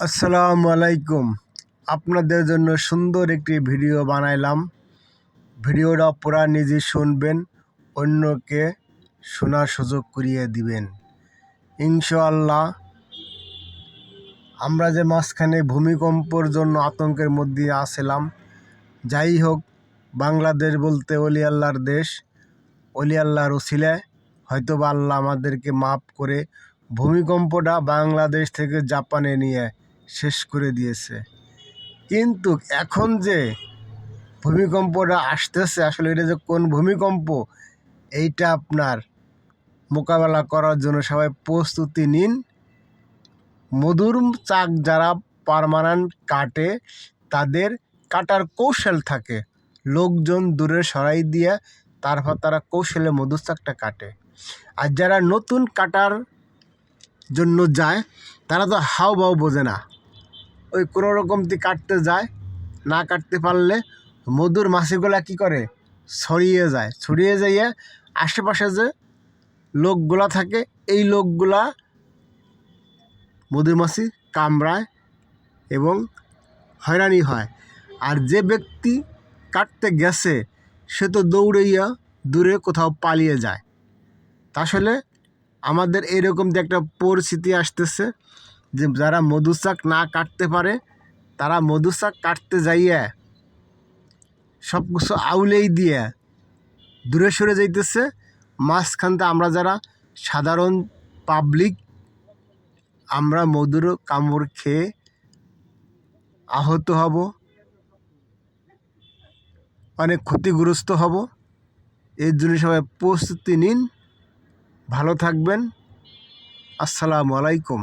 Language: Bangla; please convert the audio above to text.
আসসালামু আলাইকুম। আপনাদের জন্য সুন্দর একটি ভিডিও বানাইলাম। ভিডিওটা পুরা নিজে শুনবেন, অন্যকে শোনার সুযোগ করিয়ে দিবেন ইনশাআল্লাহ। আমরা যে মাঝখানে ভূমিকম্পর জন্য আতঙ্কের মধ্যে আসছিলাম, যাই হোক, বাংলাদেশ বলতে অলি আল্লাহর দেশ, অলি আল্লাহর উসিলায় হয়তো বা আল্লাহ আমাদেরকে মাফ করে ভূমিকম্পটা বাংলাদেশ থেকে জাপানে নিয়ে শেষ করে দিয়েছে। কিন্তু এখন যে ভূমিকম্পটা আসতেছে, আসলে এটা যে কোন ভূমিকম্প, এইটা আপনার মোকাবেলা করার জন্য সবাই প্রস্তুতি নিন। মধুর চাক যারা পার্মানেন্ট কাটে, তাদের কাটার কৌশল থাকে, লোকজন দূরে সরাই দিয়ে তারপর তারা কৌশলে মধুর চাকটা কাটে। আর যারা নতুন কাটার জন্য যায়, তারা তো হাওভাও বোঝে না, ওই কোনো রকম কাটতে যায়, না কাটতে পারলে মধুর মাছিগুলা কি করে, ছড়িয়ে যাইয়ে আশেপাশে যে লোকগুলা থাকে, এই লোকগুলা মধুমাছি কামড়ায় এবং হয়রানি হয়। আর যে ব্যক্তি কাটতে গেছে, সে তো দৌড়াইয়া দূরে কোথাও পালিয়ে যায়। আসলে আমাদের এইরকম যে একটা পরিস্থিতি আসতেছে, যে যারা মধুচাক না কাটতে পারে, তারা মধুচাক কাটতে যাইয়া সব কিছু আউলেই দিয়ে দূরে সরে যাইতেছে। মাঝখানতে আমরা যারা সাধারণ পাবলিক, আমরা মধুর কামড় খেয়ে আহত হব, অনেক ক্ষতিগ্রস্ত হব। এর জন্য সবাই প্রস্তুতি নিন। ভালো থাকবেন। আসসালামু আলাইকুম।